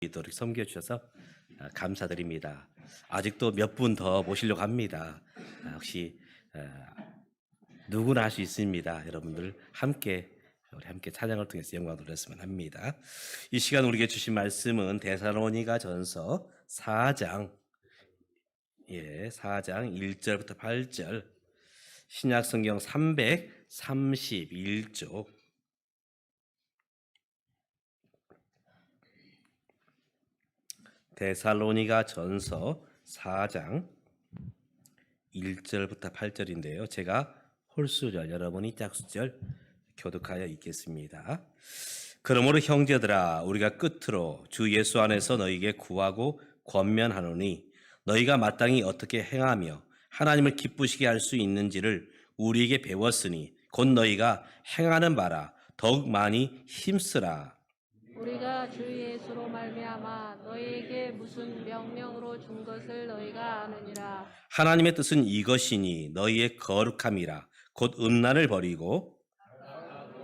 이토록 섬겨주셔서 감사드립니다. 아직도 몇 분 더 모시려고 합니다. 혹시 누구나 할 수 있습니다. 여러분들 우리 함께 찬양을 통해서 영광 돌렸으면 합니다. 이 시간 우리에게 주신 말씀은 데살로니가전서 4장 4장 1절부터 8절, 신약성경 331쪽, 데살로니가전서 4장 1절부터 8절인데요. 제가 홀수절, 여러분이 짝수절 교독하여 읽겠습니다. 그러므로 형제들아, 우리가 끝으로 주 예수 안에서 너희에게 구하고 권면하노니 너희가 마땅히 어떻게 행하며 하나님을 기쁘시게 할 수 있는지를 우리에게 배웠으니 곧 너희가 행하는 바라 더욱 많이 힘쓰라. 우리가 주 예수로 말미암아 너희에게 무슨 명령으로 준 것을 너희가 아느니라. 하나님의 뜻은 이것이니 너희의 거룩함이라. 곧 음란을 버리고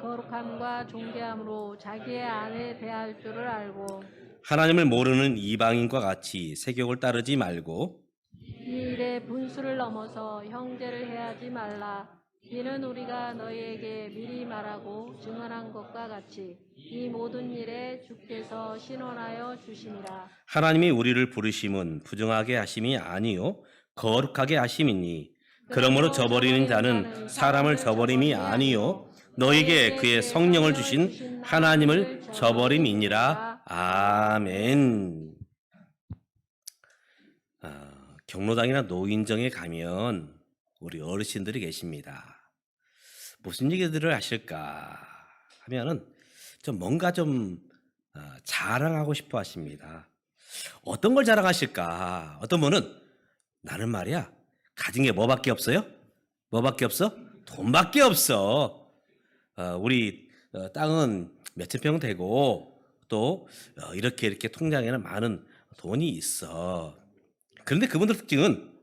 거룩함과 존귀함으로 자기의 아내 대할 줄을 알고 하나님을 모르는 이방인과 같이 세욕을 따르지 말고 이 일의 분수를 넘어서 형제를 해하지 말라. 이는 우리가 너희에게 미리 말하고 증언한 것과 같이 이 모든 일에 주께서 신원하여 주심이라. 하나님이 우리를 부르심은 부정하게 하심이 아니요 거룩하게 하심이니 그러므로 저버리는 자는 사람을 저버림이 아니요 너에게 그의 성령을 주신 하나님을 저버림이니라. 아멘. 경로당이나 노인정에 가면 우리 어르신들이 계십니다. 무슨 얘기들을 하실까 하면은 뭔가 자랑하고 싶어 하십니다. 어떤 걸 자랑하실까? 어떤 분은 나는 말이야 가진 게 뭐밖에 없어요? 뭐밖에 없어? 돈밖에 없어. 우리 땅은 몇천 평 되고 또 이렇게 통장에는 많은 돈이 있어. 그런데 그분들 특징은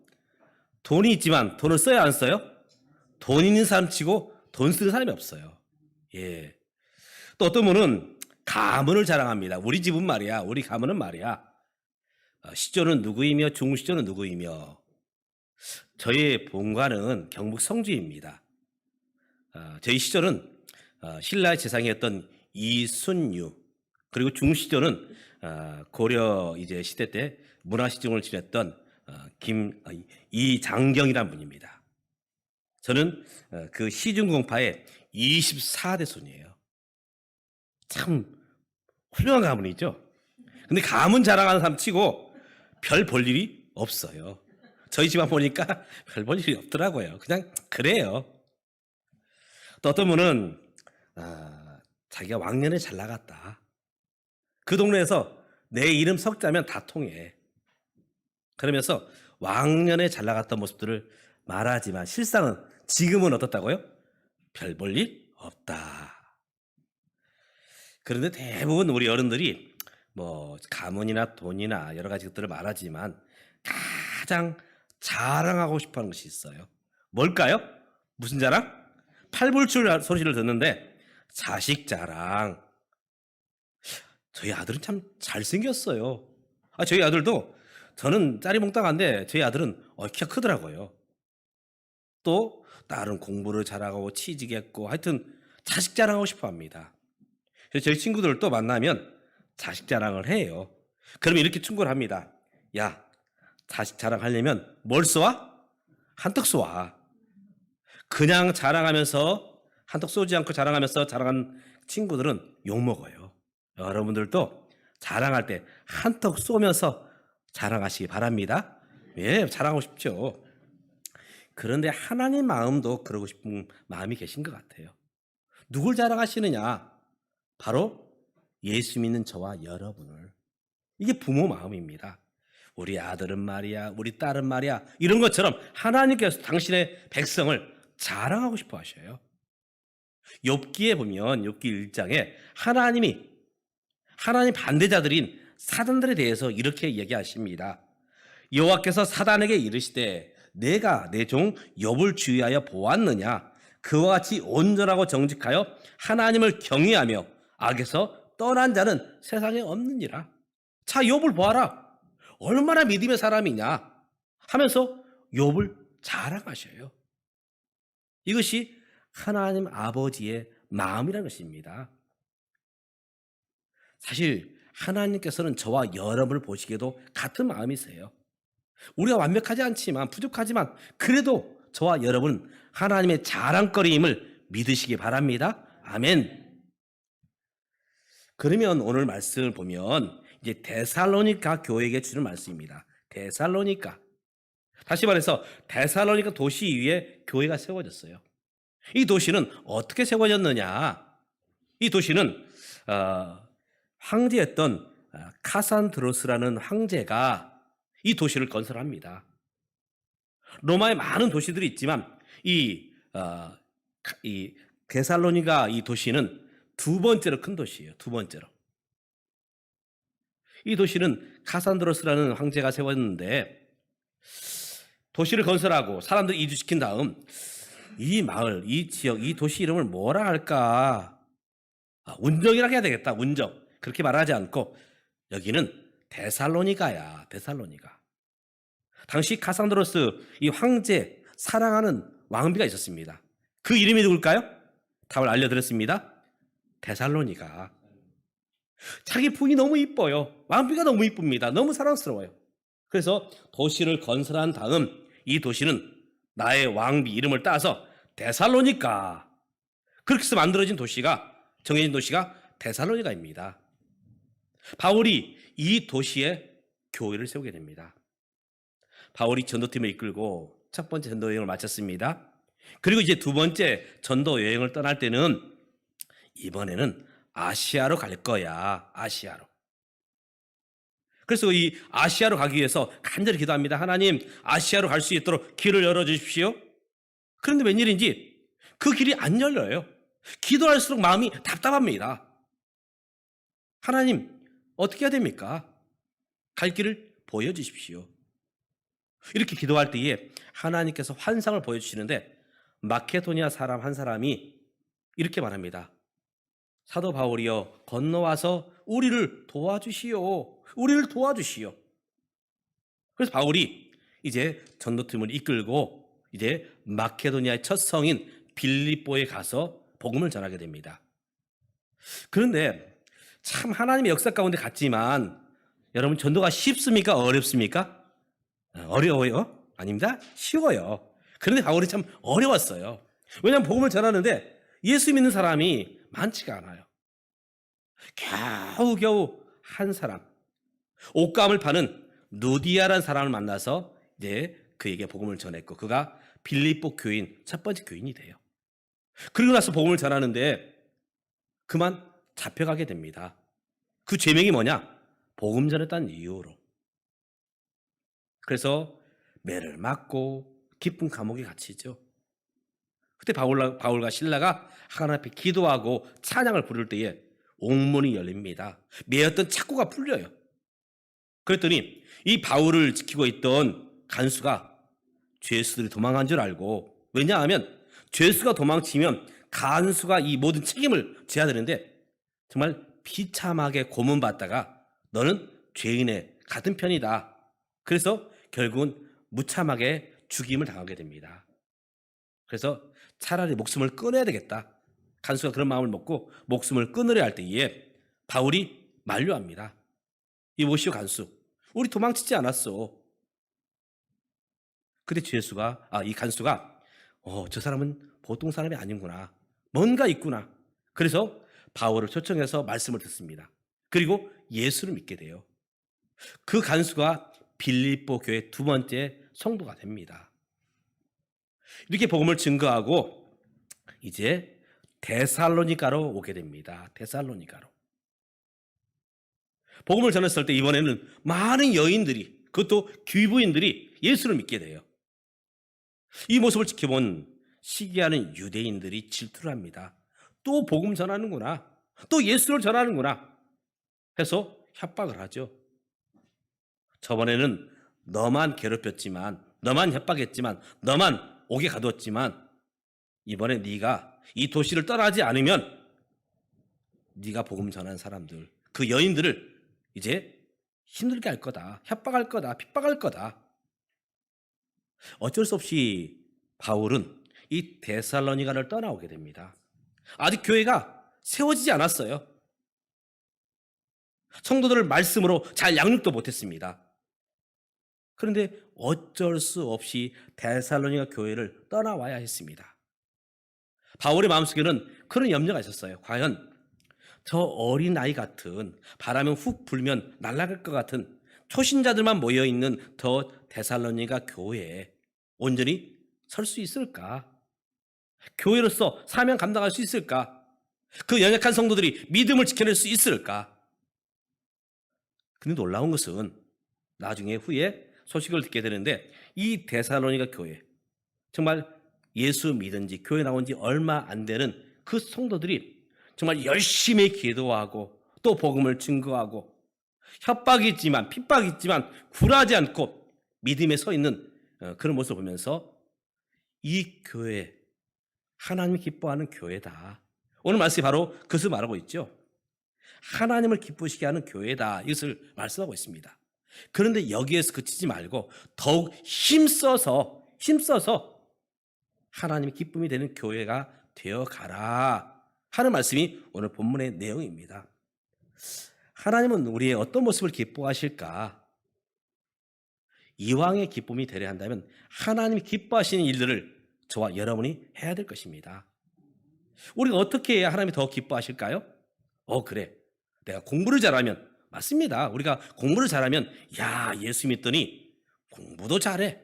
돈이 있지만 돈을 써야 안 써요? 돈 있는 사람 치고 돈 쓰는 사람이 없어요. 예. 또 어떤 분은 가문을 자랑합니다. 우리 집은 말이야, 우리 가문은 말이야, 시조는 누구이며 중시조는 누구이며. 저희 본가는 경북 성주입니다. 저희 시조는 신라의 재상이었던 이순유, 그리고 중시조는 고려 이제 시대 때 문화시중을 지냈던 이장경이라는 분입니다. 저는 그 시중공파의 24대 손이에요. 참 훌륭한 가문이죠. 근데 가문 자랑하는 사람 치고 별 볼 일이 없어요. 저희 집안 보니까 별 볼 일이 없더라고요. 그냥 그래요. 또 어떤 분은 자기가 왕년에 잘 나갔다. 그 동네에서 내 이름 석자면 다 통해. 그러면서 왕년에 잘 나갔던 모습들을 말하지만 실상은 지금은 어떻다고요? 별 볼 일 없다. 그런데 대부분 우리 어른들이 가문이나 돈이나 여러 가지 것들을 말하지만 가장 자랑하고 싶어하는 것이 있어요. 뭘까요? 무슨 자랑? 팔불출 소리를 듣는데 자식 자랑. 저희 아들은 참 잘생겼어요. 저희 아들도, 저는 짜리몽땅한데 저희 아들은 키가 크더라고요. 또 딸은 공부를 잘하고 취직했고, 하여튼 자식 자랑하고 싶어 합니다. 그래서 저희 친구들 또 만나면 자식 자랑을 해요. 그러면 이렇게 충고를 합니다. 야, 자식 자랑하려면 뭘 쏘아? 한턱 쏘아. 그냥 자랑하면서 한턱 쏘지 않고 자랑한 친구들은 욕먹어요. 여러분들도 자랑할 때 한턱 쏘면서 자랑하시기 바랍니다. 예, 자랑하고 싶죠. 그런데 하나님 마음도 그러고 싶은 마음이 계신 것 같아요. 누굴 자랑하시느냐? 바로 예수 믿는 저와 여러분을. 이게 부모 마음입니다. 우리 아들은 말이야, 우리 딸은 말이야, 이런 것처럼 하나님께서 당신의 백성을 자랑하고 싶어 하셔요. 욥기에 보면 욥기 1장에 하나님 반대자들인 사단들에 대해서 이렇게 얘기하십니다. 여호와께서 사단에게 이르시되 내가 내 종 욥을 주의하여 보았느냐? 그와 같이 온전하고 정직하여 하나님을 경외하며 악에서 떠난 자는 세상에 없느니라. 자, 욥을 보아라. 얼마나 믿음의 사람이냐 하면서 욥을 자랑하셔요. 이것이 하나님 아버지의 마음이라는 것입니다. 사실 하나님께서는 저와 여러분을 보시기에도 같은 마음이세요. 우리가 완벽하지 않지만 부족하지만 그래도 저와 여러분 하나님의 자랑거리임을 믿으시기 바랍니다. 아멘. 그러면 오늘 말씀을 보면 이제 데살로니가 교회에게 주는 말씀입니다. 데살로니가. 다시 말해서 데살로니가 도시 위에 교회가 세워졌어요. 이 도시는 어떻게 세워졌느냐? 이 도시는 황제였던 카산드로스라는 황제가 이 도시를 건설합니다. 로마에 많은 도시들이 있지만 이 데살로니가 이 도시는 두 번째로 큰 도시예요. 두 번째로. 이 도시는 카산드로스라는 황제가 세웠는데 도시를 건설하고 사람들 이주시킨 다음 이 마을, 이 지역, 이 도시 이름을 뭐라 할까? 운정이라 해야 되겠다. 운정. 그렇게 말하지 않고 여기는 데살로니가야. 데살로니가. 당시 카산드로스 이 황제 사랑하는 왕비가 있었습니다. 그 이름이 누굴까요? 답을 알려드렸습니다. 데살로니가. 자기 부인이 너무 이뻐요. 왕비가 너무 이쁩니다. 너무 사랑스러워요. 그래서 도시를 건설한 다음 이 도시는 나의 왕비 이름을 따서 데살로니가, 그렇게 해서 만들어진 도시가, 정해진 도시가 데살로니가입니다. 바울이 이 도시에 교회를 세우게 됩니다. 바울이 전도팀을 이끌고 첫 번째 전도 여행을 마쳤습니다. 그리고 이제 두 번째 전도 여행을 떠날 때는 이번에는 아시아로 갈 거야. 아시아로. 그래서 이 아시아로 가기 위해서 간절히 기도합니다. 하나님, 아시아로 갈 수 있도록 길을 열어주십시오. 그런데 웬일인지 그 길이 안 열려요. 기도할수록 마음이 답답합니다. 하나님, 어떻게 해야 됩니까? 갈 길을 보여주십시오. 이렇게 기도할 때에 하나님께서 환상을 보여주시는데 마케도니아 사람 한 사람이 이렇게 말합니다. 사도 바울이여, 건너와서 우리를 도와주시오. 우리를 도와주시오. 그래서 바울이 이제 전도팀을 이끌고 이제 마케도니아의 첫 성인 빌립보에 가서 복음을 전하게 됩니다. 그런데 참 하나님의 역사 가운데 갔지만 여러분, 전도가 쉽습니까? 어렵습니까? 어려워요? 아닙니다. 쉬워요. 그런데 바울이 참 어려웠어요. 왜냐하면 복음을 전하는데 예수 믿는 사람이 많지가 않아요. 겨우겨우 한 사람, 옷감을 파는 누디아라는 사람을 만나서 이제 그에게 복음을 전했고, 그가 빌립보 교인, 첫 번째 교인이 돼요. 그리고 나서 복음을 전하는데 그만 잡혀가게 됩니다. 그 죄명이 뭐냐? 복음 전했다는 이유로. 그래서 매를 맞고 깊은 감옥에 갇히죠. 그때 바울과 실라가 하나님 앞에 기도하고 찬양을 부를 때에 옥문이 열립니다. 매였던 착고가 풀려요. 그랬더니 이 바울을 지키고 있던 간수가 죄수들이 도망한 줄 알고, 왜냐하면 죄수가 도망치면 간수가 이 모든 책임을 져야 되는데 정말 비참하게 고문받다가 너는 죄인의 같은 편이다. 그래서 결국은 무참하게 죽임을 당하게 됩니다. 그래서 차라리 목숨을 끊어야 되겠다. 간수가 그런 마음을 먹고 목숨을 끊으려 할 때에 바울이 만류합니다. 이보시오 간수, 우리 도망치지 않았어. 근데 이 간수가 저 사람은 보통 사람이 아닌구나. 뭔가 있구나. 그래서 바울을 초청해서 말씀을 듣습니다. 그리고 예수를 믿게 돼요. 그 간수가 빌립보 교회 두 번째 성도가 됩니다. 이렇게 복음을 증거하고 이제 데살로니가로 오게 됩니다. 데살로니가로. 복음을 전했을 때 이번에는 많은 여인들이, 그것도 귀부인들이 예수를 믿게 돼요. 이 모습을 지켜본 시기하는 유대인들이 질투를 합니다. 또 복음 전하는구나. 또 예수를 전하는구나. 해서 협박을 하죠. 저번에는 너만 괴롭혔지만, 너만 협박했지만, 너만 옥에 가두었지만 이번에 네가 이 도시를 떠나지 않으면 네가 복음 전한 사람들, 그 여인들을 이제 힘들게 할 거다. 협박할 거다. 핍박할 거다. 어쩔 수 없이 바울은 이 데살로니가를 떠나오게 됩니다. 아직 교회가 세워지지 않았어요. 성도들을 말씀으로 잘 양육도 못했습니다. 그런데 어쩔 수 없이 데살로니가 교회를 떠나와야 했습니다. 바울의 마음속에는 그런 염려가 있었어요. 과연 저 어린아이 같은 바람이 훅 불면 날아갈 것 같은 초신자들만 모여있는 저 데살로니가 교회에 온전히 설 수 있을까? 교회로서 사명 감당할 수 있을까? 그 연약한 성도들이 믿음을 지켜낼 수 있을까? 근데 놀라운 것은 나중에 후에 소식을 듣게 되는데 이 데살로니가 교회, 정말 예수 믿은 지 교회 나온 지 얼마 안 되는 그 성도들이 정말 열심히 기도하고 또 복음을 증거하고 협박이 있지만 핍박이 있지만 굴하지 않고 믿음에 서 있는 그런 모습을 보면서 이 교회 하나님이 기뻐하는 교회다. 오늘 말씀이 바로 그것을 말하고 있죠. 하나님을 기쁘시게 하는 교회다. 이것을 말씀하고 있습니다. 그런데 여기에서 그치지 말고 더욱 힘써서 하나님의 기쁨이 되는 교회가 되어가라 하는 말씀이 오늘 본문의 내용입니다. 하나님은 우리의 어떤 모습을 기뻐하실까? 이왕의 기쁨이 되려 한다면 하나님이 기뻐하시는 일들을 저와 여러분이 해야 될 것입니다. 우리가 어떻게 해야 하나님이 더 기뻐하실까요? 그래. 내가 공부를 잘하면, 맞습니다. 우리가 공부를 잘하면, 야, 예수 믿더니 공부도 잘해.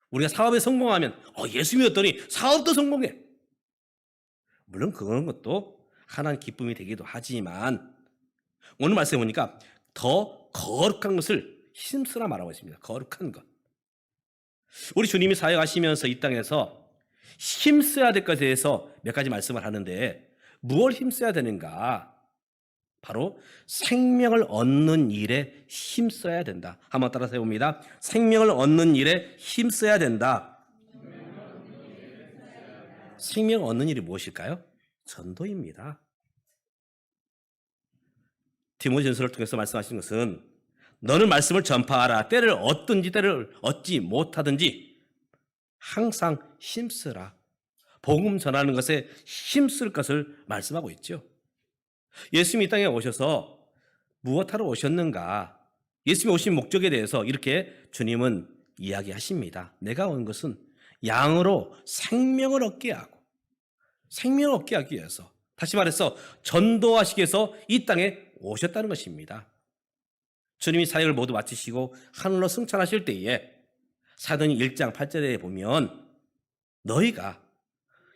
우리가 사업에 성공하면, 예수 믿었더니 사업도 성공해. 물론 그런 것도 하나님 기쁨이 되기도 하지만, 오늘 말씀해 보니까 더 거룩한 것을 힘쓰라 말하고 있습니다. 거룩한 것. 우리 주님이 사역하시면서 이 땅에서 힘써야 될 것에 대해서 몇 가지 말씀을 하는데 무엇을 힘써야 되는가? 바로 생명을 얻는 일에 힘써야 된다. 한번 따라서 해봅니다. 생명을 얻는 일에 힘써야 된다. 생명 얻는 일이 무엇일까요? 전도입니다. 디모데전서를 통해서 말씀하신 것은 너는 말씀을 전파하라. 때를 얻든지 때를 얻지 못하든지 항상 힘쓰라. 복음 전하는 것에 힘쓸 것을 말씀하고 있죠. 예수님이 이 땅에 오셔서 무엇하러 오셨는가? 예수님이 오신 목적에 대해서 이렇게 주님은 이야기하십니다. 내가 온 것은 양으로 생명을 얻게 하고 생명을 얻게 하기 위해서, 다시 말해서 전도하시기 위해서 이 땅에 오셨다는 것입니다. 주님이 사역을 모두 마치시고 하늘로 승천하실 때에 사도행 1장 8절에 보면 너희가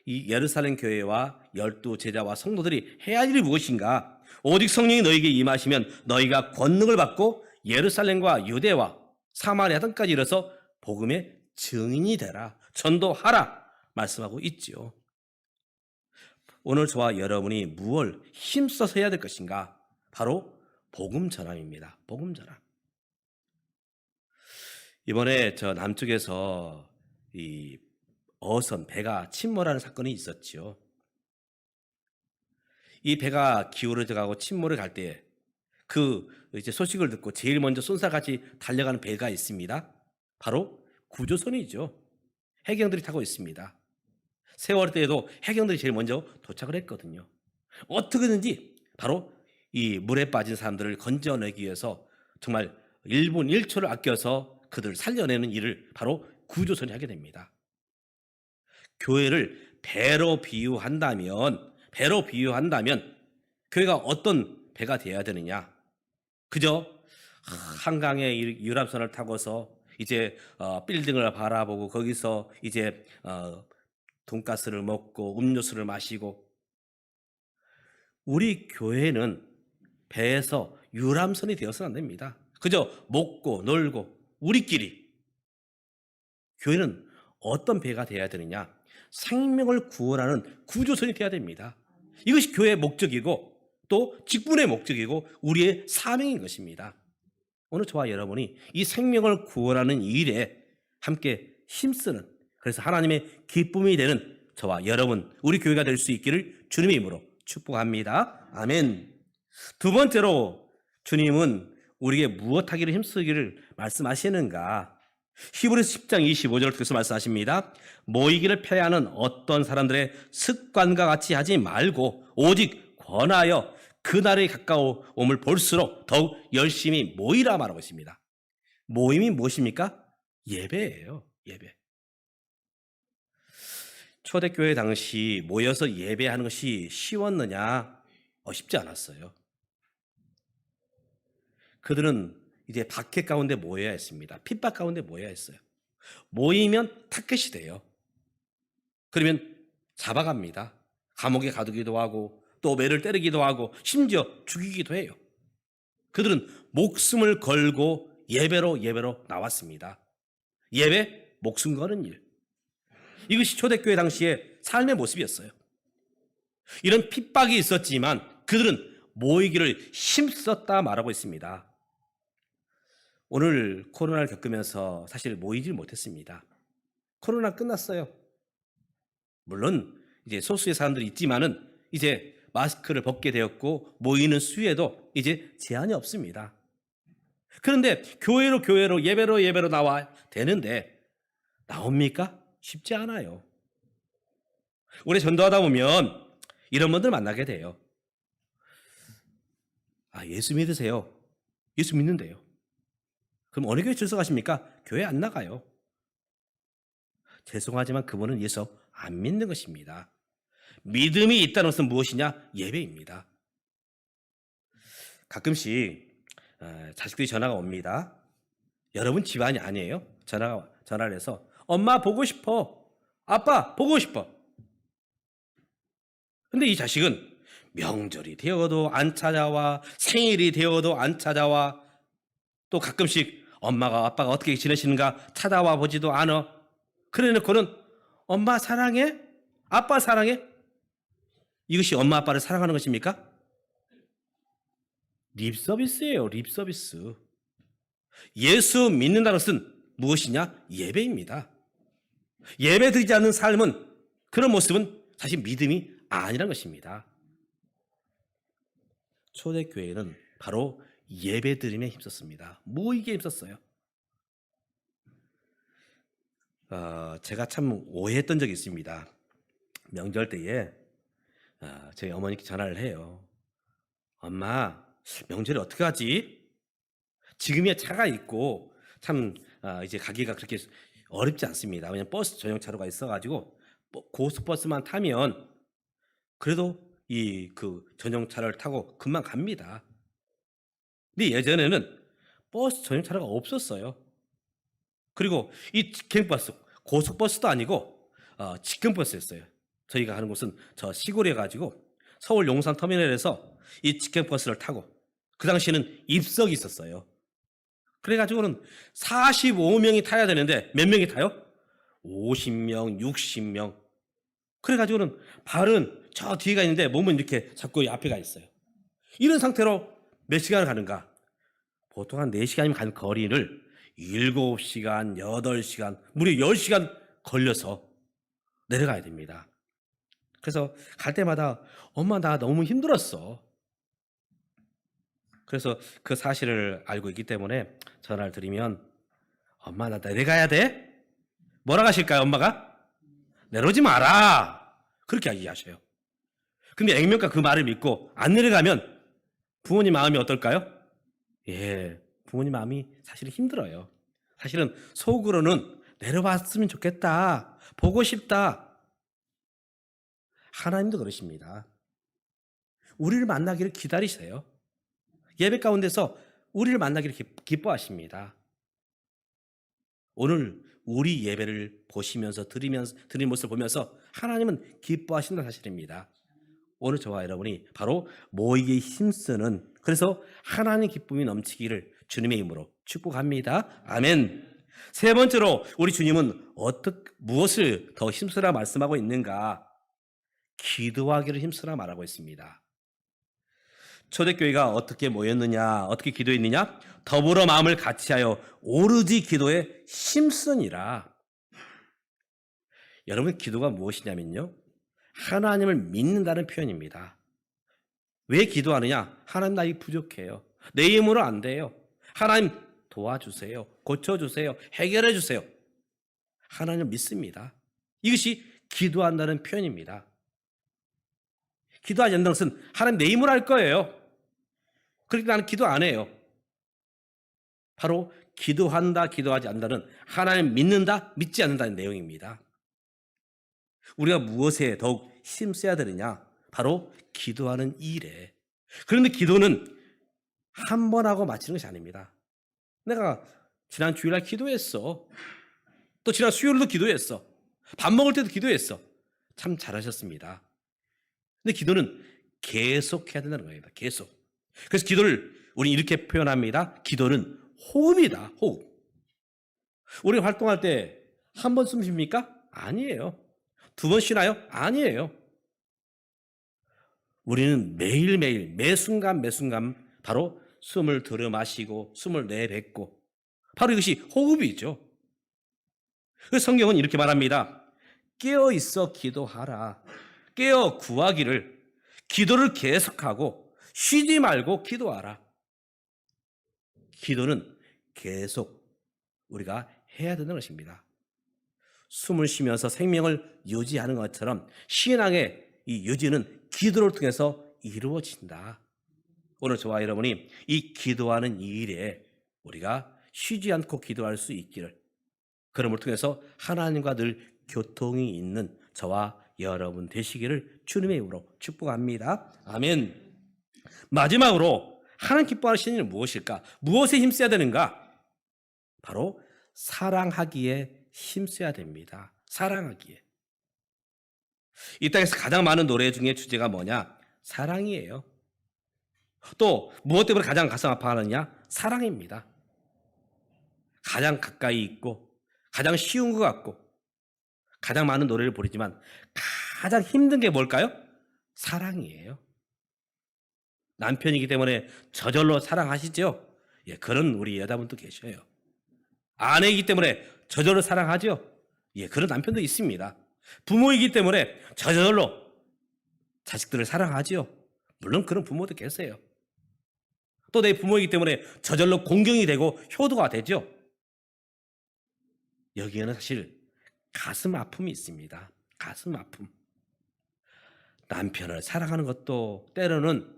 이 예루살렘 교회와 12 제자와 성도들이 해야 할 일이 무엇인가? 오직 성령이 너희에게 임하시면 너희가 권능을 받고 예루살렘과 유대와 사마리아 등까지 이르러서 복음의 증인이 되라. 전도하라. 말씀하고 있지요. 오늘 저와 여러분이 무엇을 힘써서 해야 될 것인가? 바로 복음 전함입니다. 복음 전함. 이번에 저 남쪽에서 이 어선 배가 침몰하는 사건이 있었죠. 이 배가 기울어져 가고 침몰을 갈 때 그 이제 소식을 듣고 제일 먼저 쏜살같이 달려가는 배가 있습니다. 바로 구조선이죠. 해경들이 타고 있습니다. 세월 때에도 해경들이 제일 먼저 도착을 했거든요. 어떻게든지 바로 이 물에 빠진 사람들을 건져내기 위해서 정말 1분 1초를 아껴서 그들을 살려내는 일을 바로 구조선이 하게 됩니다. 교회를 배로 비유한다면 교회가 어떤 배가 되어야 되느냐? 그저 한강의 유람선을 타고서 이제 빌딩을 바라보고 거기서 이제 돈가스를 먹고 음료수를 마시고, 우리 교회는 배에서 유람선이 되어서는 안 됩니다. 그저 먹고 놀고 우리끼리. 교회는 어떤 배가 되어야 되느냐? 생명을 구원하는 구조선이 되어야 됩니다. 이것이 교회의 목적이고 또 직분의 목적이고 우리의 사명인 것입니다. 오늘 저와 여러분이 이 생명을 구원하는 일에 함께 힘쓰는, 그래서 하나님의 기쁨이 되는 저와 여러분, 우리 교회가 될 수 있기를 주님의 이름으로 축복합니다. 아멘. 두 번째로 주님은 우리에게 무엇하기를 힘쓰기를 말씀하시는가? 히브리서 10장 25절 그래서 말씀하십니다. 모이기를 폐하는 어떤 사람들의 습관과 같이 하지 말고 오직 권하여 그날이 가까움을 볼수록 더욱 열심히 모이라 말하고 있습니다. 모임이 무엇입니까? 예배예요. 예배. 초대교회 당시 모여서 예배하는 것이 쉬웠느냐? 쉽지 않았어요. 그들은 이제 박해 가운데 모여야 했습니다. 핍박 가운데 모여야 했어요. 모이면 타겟이 돼요. 그러면 잡아갑니다. 감옥에 가두기도 하고 또 매를 때리기도 하고 심지어 죽이기도 해요. 그들은 목숨을 걸고 예배로 나왔습니다. 예배, 목숨 거는 일. 이것이 초대교회 당시의 삶의 모습이었어요. 이런 핍박이 있었지만 그들은 모이기를 힘썼다 말하고 있습니다. 오늘 코로나를 겪으면서 사실 모이질 못했습니다. 코로나 끝났어요. 물론 이제 소수의 사람들이 있지만은 이제 마스크를 벗게 되었고 모이는 수에도 이제 제한이 없습니다. 그런데 교회로 예배로 나와야 되는데 나옵니까? 쉽지 않아요. 우리 전도하다 보면 이런 분들 만나게 돼요. 예수 믿으세요. 예수 믿는데요. 그럼 어느 교회 출석하십니까? 교회 안 나가요. 죄송하지만 그분은 예수 안 믿는 것입니다. 믿음이 있다는 것은 무엇이냐? 예배입니다. 가끔씩 자식들이 전화가 옵니다. 여러분 집안이 아니에요? 전화를 해서 엄마 보고 싶어. 아빠 보고 싶어. 근데 이 자식은 명절이 되어도 안 찾아와, 생일이 되어도 안 찾아와, 또 가끔씩 엄마가 아빠가 어떻게 지내시는가 찾아와 보지도 않아. 그래 놓고는 엄마 사랑해? 아빠 사랑해? 이것이 엄마 아빠를 사랑하는 것입니까? 립서비스예요. 립서비스. 예수 믿는다는 것은 무엇이냐? 예배입니다. 예배 드리지 않는 삶은, 그런 모습은 사실 믿음이 아니란 것입니다. 초대교회는 바로 예배 드림에 힘썼습니다. 모이기에 힘썼어요. 제가 참 오해했던 적이 있습니다. 명절 때에 저희 어머니께 전화를 해요. 엄마, 명절에 어떻게 하지? 지금이야 차가 있고 참 이제 가기가 그렇게 어렵지 않습니다. 왜냐면 버스 전용차로가 있어가지고 고속버스만 타면 그래도 그 전용차를 타고 금방 갑니다. 근데 예전에는 버스 전용차로가 없었어요. 그리고 이 직행버스, 고속버스도 아니고 직행버스였어요. 저희가 가는 곳은 저 시골에 가지고 서울 용산터미널에서 이 직행버스를 타고, 그 당시에는 입석이 있었어요. 그래가지고는 45명이 타야 되는데 몇 명이 타요? 50명, 60명. 그래가지고는 발은 저 뒤에가 있는데 몸은 이렇게 잡고 앞에 가 있어요. 이런 상태로 몇 시간을 가는가? 보통 한 4시간이면 간 거리를 7시간, 8시간, 무려 10시간 걸려서 내려가야 됩니다. 그래서 갈 때마다 엄마 나 너무 힘들었어. 그래서 그 사실을 알고 있기 때문에 전화를 드리면 엄마 나 내려가야 돼? 뭐라고 하실까요? 엄마가? 내려오지 마라. 그렇게 이야기하셔요. 근데 액면가 그 말을 믿고 안 내려가면 부모님 마음이 어떨까요? 부모님 마음이 사실은 힘들어요. 사실은 속으로는 내려왔으면 좋겠다. 보고 싶다. 하나님도 그러십니다. 우리를 만나기를 기다리세요. 예배 가운데서 우리를 만나기를 기뻐하십니다. 오늘 우리 예배를 보시면서 드리는 모습을 보면서 하나님은 기뻐하신다는 사실입니다. 오늘 저와 여러분이 바로 모이기에 힘쓰는, 그래서 하나님 기쁨이 넘치기를 주님의 이름으로 축복합니다. 아멘. 세 번째로 우리 주님은 무엇을 더 힘쓰라 말씀하고 있는가? 기도하기를 힘쓰라 말하고 있습니다. 초대교회가 어떻게 모였느냐, 어떻게 기도했느냐? 더불어 마음을 같이하여 오로지 기도에 힘쓰니라. 여러분, 기도가 무엇이냐면요, 하나님을 믿는다는 표현입니다. 왜 기도하느냐? 하나님 나 이 부족해요. 내 힘으로 안 돼요. 하나님 도와주세요. 고쳐주세요. 해결해주세요. 하나님을 믿습니다. 이것이 기도한다는 표현입니다. 기도하지 않는다는 것은 하나님 내 힘으로 할 거예요. 그렇게 나는 기도 안 해요. 바로 기도한다, 기도하지 않는다는 하나님 믿는다, 믿지 않는다는 내용입니다. 우리가 무엇에 더욱 힘써야 되느냐? 바로 기도하는 일에. 그런데 기도는 한 번 하고 마치는 것이 아닙니다. 내가 지난 주일날 기도했어. 또 지난 수요일도 기도했어. 밥 먹을 때도 기도했어. 참 잘하셨습니다. 근데 기도는 계속 해야 된다는 겁니다. 계속. 그래서 기도를 우리 이렇게 표현합니다. 기도는 호흡이다. 호흡. 우리 활동할 때 한 번 숨 쉽니까? 아니에요. 두 번 쉬나요? 아니에요. 우리는 매일매일 매 순간 바로 숨을 들여 마시고 숨을 내뱉고 바로 이것이 호흡이죠. 그래서 성경은 이렇게 말합니다. 깨어 있어 기도하라. 깨어 구하기를, 기도를 계속하고 쉬지 말고 기도하라. 기도는 계속 우리가 해야 되는 것입니다. 숨을 쉬면서 생명을 유지하는 것처럼 신앙의 이 유지는 기도를 통해서 이루어진다. 오늘 저와 여러분이 이 기도하는 일에 우리가 쉬지 않고 기도할 수 있기를, 그럼을 통해서 하나님과 늘 교통이 있는 저와 여러분 되시기를 주님의 이름으로 축복합니다. 아멘. 마지막으로 하나님 기뻐하시는 일은 무엇일까? 무엇에 힘써야 되는가? 바로 사랑하기에 힘써야 됩니다. 사랑하기에. 이 땅에서 가장 많은 노래 중에 주제가 뭐냐? 사랑이에요. 또 무엇 때문에 가장 가슴 아파하느냐? 사랑입니다. 가장 가까이 있고 가장 쉬운 것 같고 가장 많은 노래를 부르지만 가장 힘든 게 뭘까요? 사랑이에요. 남편이기 때문에 저절로 사랑하시죠? 예, 그런 우리 여자분도 계셔요. 아내이기 때문에 저절로 사랑하죠? 예, 그런 남편도 있습니다. 부모이기 때문에 저절로 자식들을 사랑하죠? 물론 그런 부모도 계세요. 또 내 부모이기 때문에 저절로 공경이 되고 효도가 되죠? 여기에는 사실 가슴 아픔이 있습니다. 가슴 아픔. 남편을 사랑하는 것도 때로는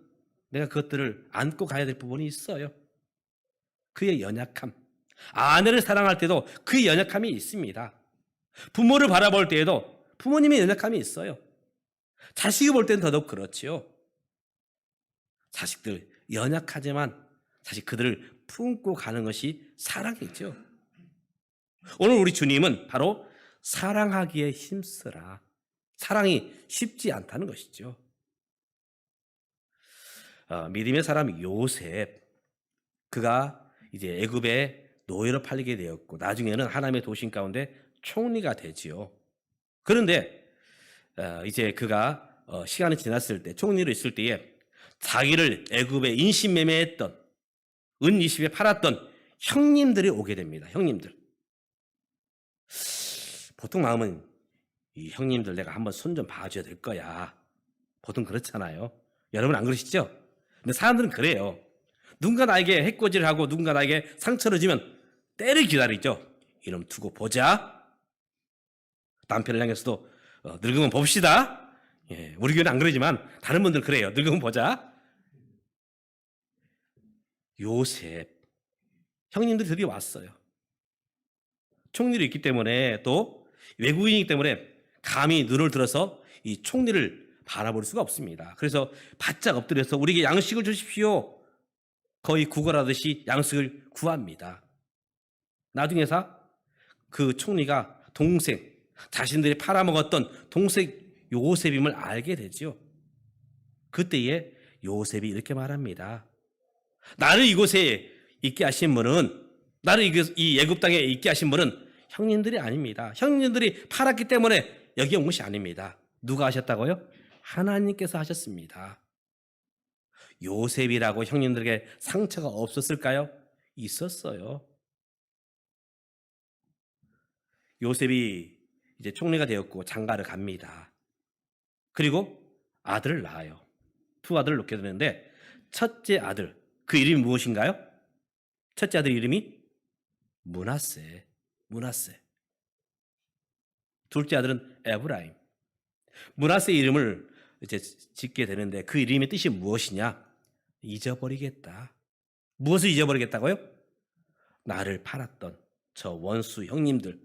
내가 그것들을 안고 가야 될 부분이 있어요. 그의 연약함. 아내를 사랑할 때도 그의 연약함이 있습니다. 부모를 바라볼 때에도 부모님의 연약함이 있어요. 자식이 볼 때는 더더욱 그렇지요. 자식들 연약하지만 사실 그들을 품고 가는 것이 사랑이죠. 오늘 우리 주님은 바로 사랑하기에 힘쓰라. 사랑이 쉽지 않다는 것이죠. 믿음의 사람 요셉, 그가 이제 애굽에 노예로 팔리게 되었고 나중에는 하나님의 도심 가운데 총리가 되지요. 그런데 이제 그가 시간이 지났을 때, 총리로 있을 때에 자기를 애굽에 인신매매했던, 은 20에 팔았던 형님들이 오게 됩니다. 형님들. 보통 마음은 이 형님들 내가 한번 손 좀 봐줘야 될 거야. 보통 그렇잖아요. 여러분 안 그러시죠? 근데 사람들은 그래요. 누군가 나에게 해코지를 하고 누군가 나에게 상처를 주면 때를 기다리죠. 이놈 두고 보자. 남편을 향해서도 늙으면 봅시다. 예, 우리 교회는 안 그러지만 다른 분들 그래요. 늙으면 보자. 요셉 형님들이 드디어 왔어요. 총리로 있기 때문에 또 외국인이기 때문에 감히 눈을 들어서 이 총리를 바라볼 수가 없습니다. 그래서 바짝 엎드려서 우리에게 양식을 주십시오. 거의 구걸하듯이 양식을 구합니다. 나중에서 그 총리가 동생, 자신들이 팔아먹었던 동생 요셉임을 알게 되죠. 그때에 요셉이 이렇게 말합니다. 나를 이곳에 있게 하신 분은, 나를 이 애굽 땅에 있게 하신 분은 형님들이 아닙니다. 형님들이 팔았기 때문에 여기 온 것이 아닙니다. 누가 하셨다고요? 하나님께서 하셨습니다. 요셉이라고 형님들에게 상처가 없었을까요? 있었어요. 요셉이 이제 총리가 되었고 장가를 갑니다. 그리고 아들을 낳아요. 두 아들을 낳게 되는데 첫째 아들, 그 이름이 무엇인가요? 첫째 아들 이름이 므낫세. 둘째 아들은 에브라임. 므낫세 이름을 이제 짓게 되는데 그 이름의 뜻이 무엇이냐? 잊어버리겠다. 무엇을 잊어버리겠다고요? 나를 팔았던 저 원수 형님들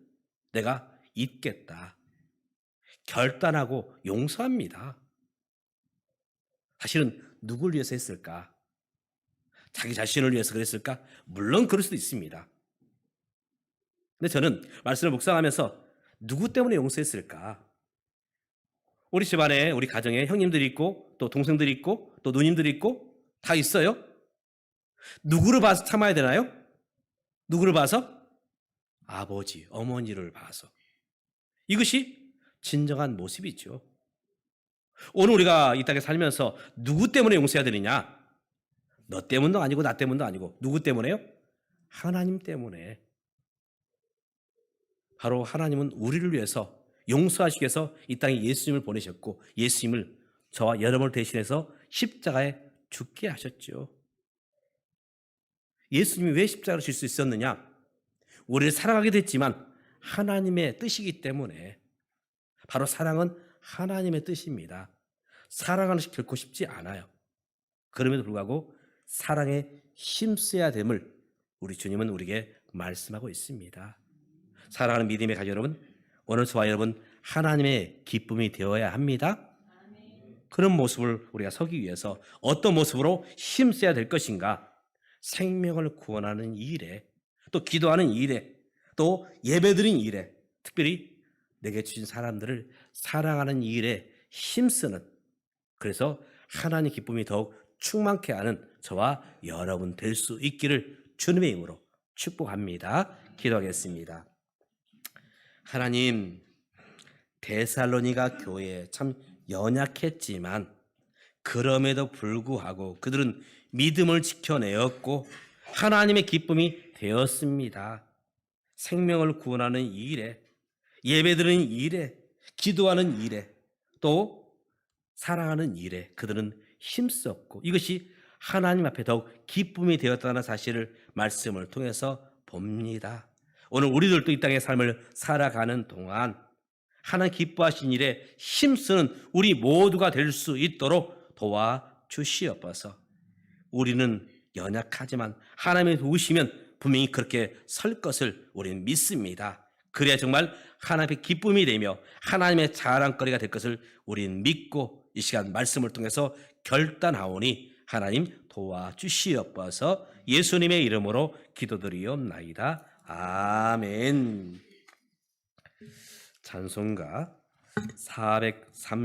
내가 잊겠다. 결단하고 용서합니다. 사실은 누굴 위해서 했을까? 자기 자신을 위해서 그랬을까? 물론 그럴 수도 있습니다. 근데 저는 말씀을 묵상하면서 누구 때문에 용서했을까? 우리 집안에 우리 가정에 형님들이 있고 또 동생들이 있고 또 누님들이 있고 다 있어요. 누구를 봐서 참아야 되나요? 누구를 봐서? 아버지, 어머니를 봐서. 이것이 진정한 모습이죠. 오늘 우리가 이 땅에 살면서 누구 때문에 용서해야 되느냐? 너 때문도 아니고 나 때문도 아니고 누구 때문에요? 하나님 때문에. 바로 하나님은 우리를 위해서 용서하시기 위해서 이 땅에 예수님을 보내셨고 예수님을 저와 여러분을 대신해서 십자가에 죽게 하셨죠. 예수님이 왜 십자가를 질 수 있었느냐? 우리를 사랑하기도 했지만 하나님의 뜻이기 때문에. 바로 사랑은 하나님의 뜻입니다. 사랑하는 것이 결코 쉽지 않아요. 그럼에도 불구하고 사랑에 힘써야 됨을 우리 주님은 우리에게 말씀하고 있습니다. 사랑하는 믿음의 가족 여러분, 오늘 저와 여러분 하나님의 기쁨이 되어야 합니다. 그런 모습을 우리가 서기 위해서 어떤 모습으로 힘써야 될 것인가? 생명을 구원하는 일에, 또 기도하는 일에, 또 예배드린 일에, 특별히 내게 주신 사람들을 사랑하는 일에 힘쓰는, 그래서 하나님의 기쁨이 더욱 충만케 하는 저와 여러분 될 수 있기를 주님의 이름으로 축복합니다. 기도하겠습니다. 하나님, 데살로니가 교회 참 연약했지만 그럼에도 불구하고 그들은 믿음을 지켜내었고 하나님의 기쁨이 되었습니다. 생명을 구원하는 일에, 예배드리는 일에, 기도하는 일에, 또 사랑하는 일에 그들은 힘썼고 이것이 하나님 앞에 더욱 기쁨이 되었다는 사실을 말씀을 통해서 봅니다. 오늘 우리들도 이 땅의 삶을 살아가는 동안 하나님 기뻐하신 일에 힘쓰는 우리 모두가 될 수 있도록 도와주시옵소서. 우리는 연약하지만 하나님이 도우시면 분명히 그렇게 설 것을 우리는 믿습니다. 그래야 정말 하나님의 기쁨이 되며 하나님의 자랑거리가 될 것을 우리는 믿고 이 시간 말씀을 통해서 결단하오니 하나님 도와주시옵소서. 예수님의 이름으로 기도드리옵나이다. 아멘. 찬송가 403